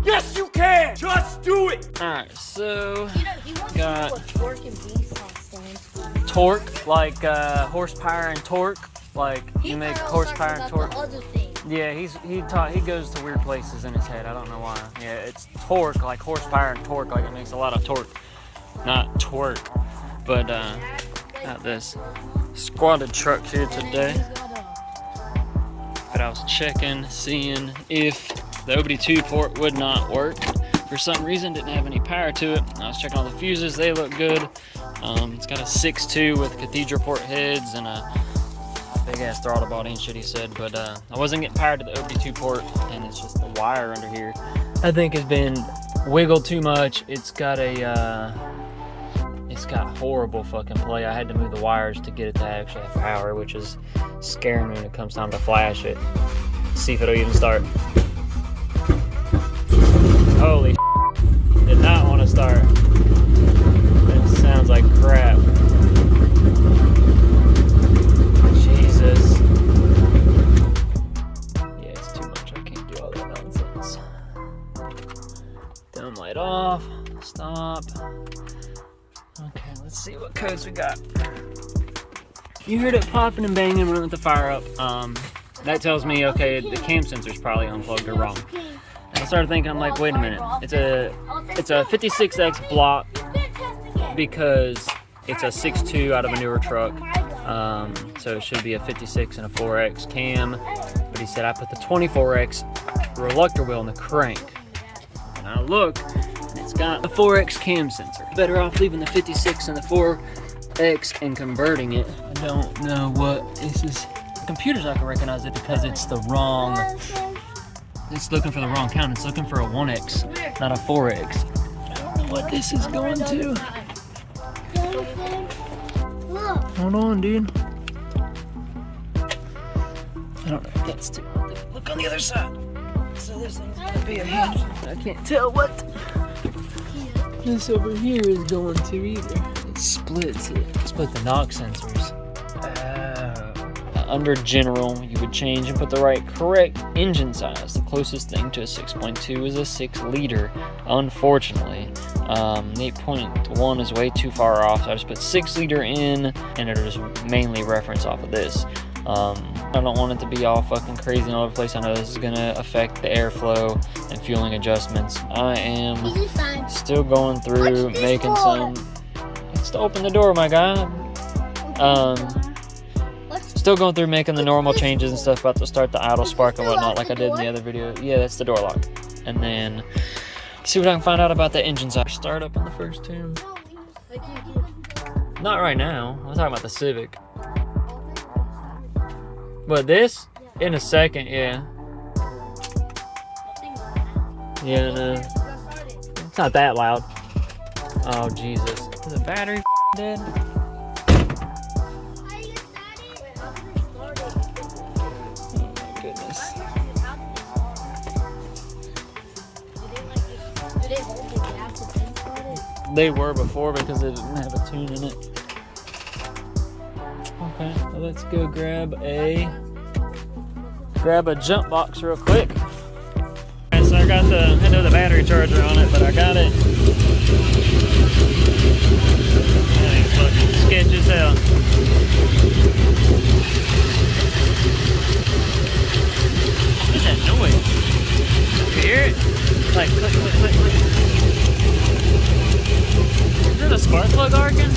Yes, you can! Just do it! Alright, so He wants got to know what torque and V-sauce stands for. torque, like horsepower and torque. Like you make horsepower and torque. Yeah, he goes to weird places in his head. I don't know why. Yeah, it's torque, like horsepower and torque, like it makes a lot of torque. Not twerk. But got this squatted truck here today. But I was checking, seeing if the OBD2 port would not work. For some reason, didn't have any power to it. I was checking all the fuses, they look good. It's got a 6.2 with cathedral port heads and a big ass throttle body and shit, he said. But I wasn't getting power to the OBD2 port, and it's just the wire under here I think has been wiggled too much. It's got horrible fucking play. I had to move the wires to get it to actually have power, which is scaring me when it comes time to flash it. See if it'll even start. Holy did not want to start. It sounds like crap. Jesus. Yeah, it's too much. I can't do all that nonsense. Dome light off. Stop. Okay, let's see what codes we got. You heard it popping and banging when we went the fire up. That tells me, okay, the cam sensor's probably unplugged or wrong. And I started thinking, I'm like, wait a minute. It's a 56X block because it's a 6.2 out of a newer truck. So it should be a 56 and a 4X cam. But he said I put the 24X reluctor wheel in the crank. And I look, and it's got a 4X cam sensor. Better off leaving the 56 and the 4X and converting it. I don't know what this is. Computers, I can recognize it because it's the wrong, it's looking for the wrong count. It's looking for a 1X, not a 4X. I don't know what this is going to. Hold on, dude. I don't know if that's too. Look on the other side. So this thing's gonna be a hinge. I can't tell what this over here is going to either. It splits it. Split the knock sensors. Under general, you would change and put the correct engine size. The closest thing to a 6.2 is a 6 liter. Unfortunately, 8.1 is way too far off. So I just put 6 liter in, and it'll just mainly reference off of this. I don't want it to be all fucking crazy all over the place. I know this is gonna affect the airflow and fueling adjustments. I am still going through making some. It's to open the door, my guy. Still going through making the normal changes and stuff, about to start the idle spark and whatnot like I did in the other video. Yeah, that's the door lock. And then see what I can find out about the engine side. Start up on the first tune. Not right now. I'm talking about the Civic. What, this? In a second, yeah. Yeah, no. It's not that loud. Oh, Jesus. Is the battery dead? They were before because they didn't have a tune in it. Okay, well, let's go grab a jump box real quick. Alright, so I got the battery charger on it, but I got it. That ain't fucking sketchy as hell. What is that noise? You hear it? It's like click, click, click, click. Is that a spark plug arcing?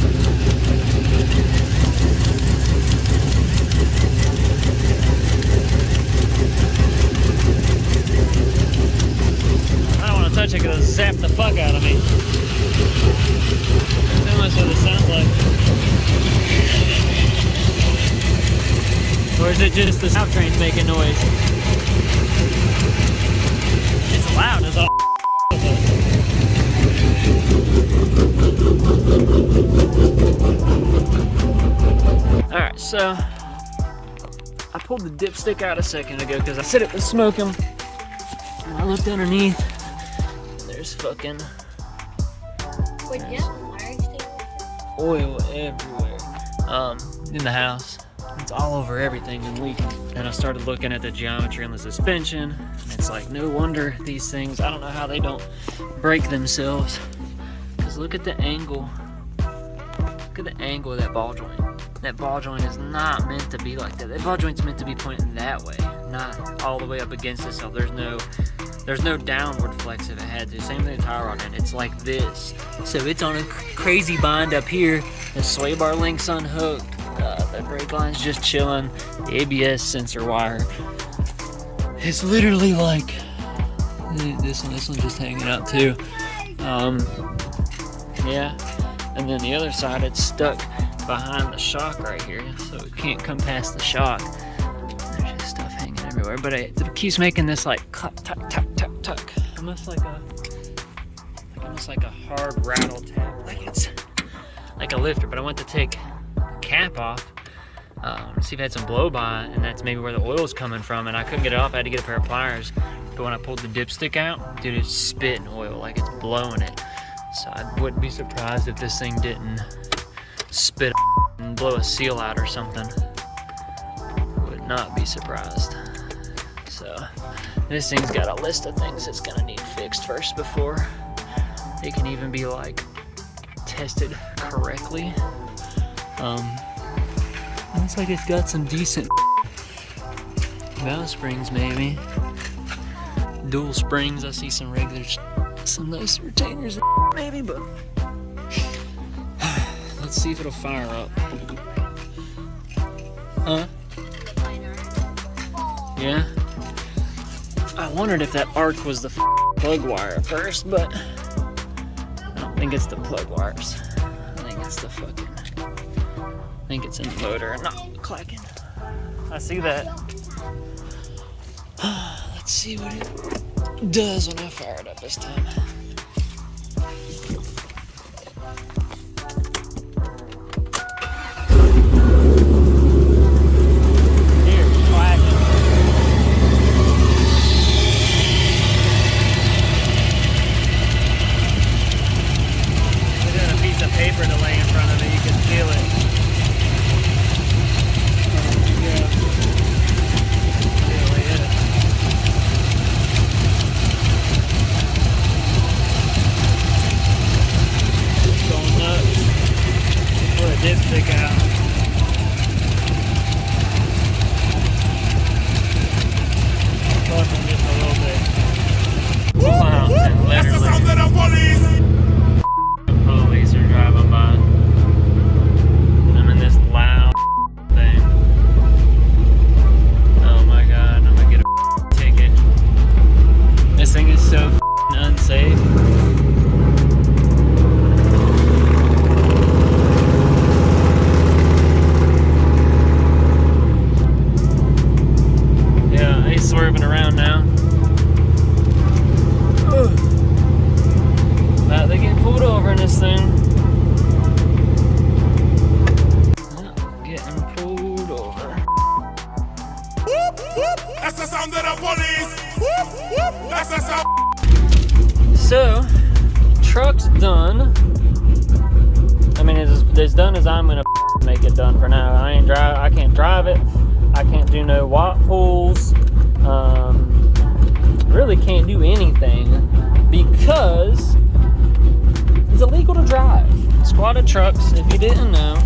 I don't want to touch it because it'll zap the fuck out of me. That's almost what it sounds like. Or is it just the south trains making noise? It's loud as all. Alright, so I pulled the dipstick out a second ago because I said it was smoking. And I looked underneath, and there's fucking oil everywhere. In the house. It's all over everything and leaking. And I started looking at the geometry on the suspension. And it's like, no wonder these things, I don't know how they don't break themselves. Because look at the angle. Look at the angle of that ball joint. That ball joint is not meant to be like that. That ball joint's meant to be pointing that way, not all the way up against itself. There's no downward flex if it had to. Same thing with the tie rod end. It's like this. So it's on a crazy bind up here. The sway bar link's unhooked. The brake line's just chilling. The ABS sensor wire is literally like this one's just hanging out too. Yeah. And then the other side, it's stuck behind the shock right here, so it can't come past the shock. There's just stuff hanging everywhere, but it keeps making this like tuck, tuck, tuck, tuck, tuck, almost like a hard rattle tap, like it's like a lifter. But I went to take the cap off, see if it had some blow by, and that's maybe where the oil's coming from, and I couldn't get it off. I had to get a pair of pliers. But when I pulled the dipstick out, dude, it's spitting oil, like it's blowing it. So I wouldn't be surprised if this thing didn't spit and blow a seal out or something. Would not be surprised. So this thing's got a list of things it's gonna need fixed first before it can even be like tested correctly. Looks like it's got some decent valve springs, maybe. Dual springs. I see some regular, some nice retainers maybe, but let's see if it'll fire up. Huh? Yeah? I wondered if that arc was the plug wire at first, but I don't think it's the plug wires. I think it's the fucking, I think it's in the motor. I'm not clacking. I see that. Let's see what it does when I fire it up this time. Paper to lay in front of it, you can feel it. Yeah. Really is. It's going nuts. Pull a dipstick out. Fucking just a little bit. Wow, and literally. Police are driving by. I'm in this loud thing. Oh my god, I'm gonna get a ticket. This thing is so unsafe. Yeah, he's swerving around now. They get pulled over in this thing. Getting pulled over. That's the sound of the police. That's the sound. So, truck's done. I mean, it's as done as I'm gonna make it done for now. I can't drive it. I can't do no watt pulls. Really can't do anything because it's illegal to drive. Squatted trucks, if you didn't know,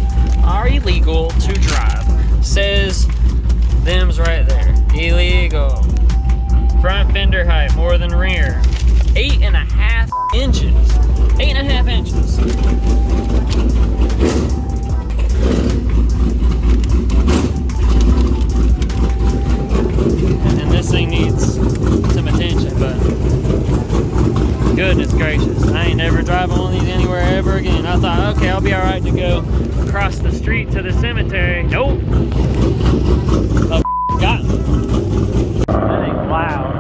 are illegal to drive. Says them's right there. Illegal. Front fender height more than rear. 8.5 inches. 8.5 inches. And this thing needs some attention, but goodness gracious, I ain't never driving one of these anywhere ever again. I thought, okay, I'll be all right to go across the street to the cemetery. Nope. Oh, got me. That ain't loud.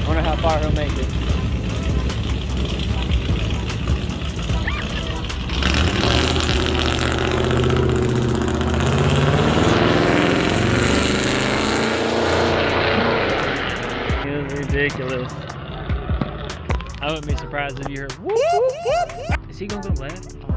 Wonder how far he'll make it. Ridiculous. I wouldn't be surprised if you heard whoop, whoop, whoop. Is he gonna go left? Oh.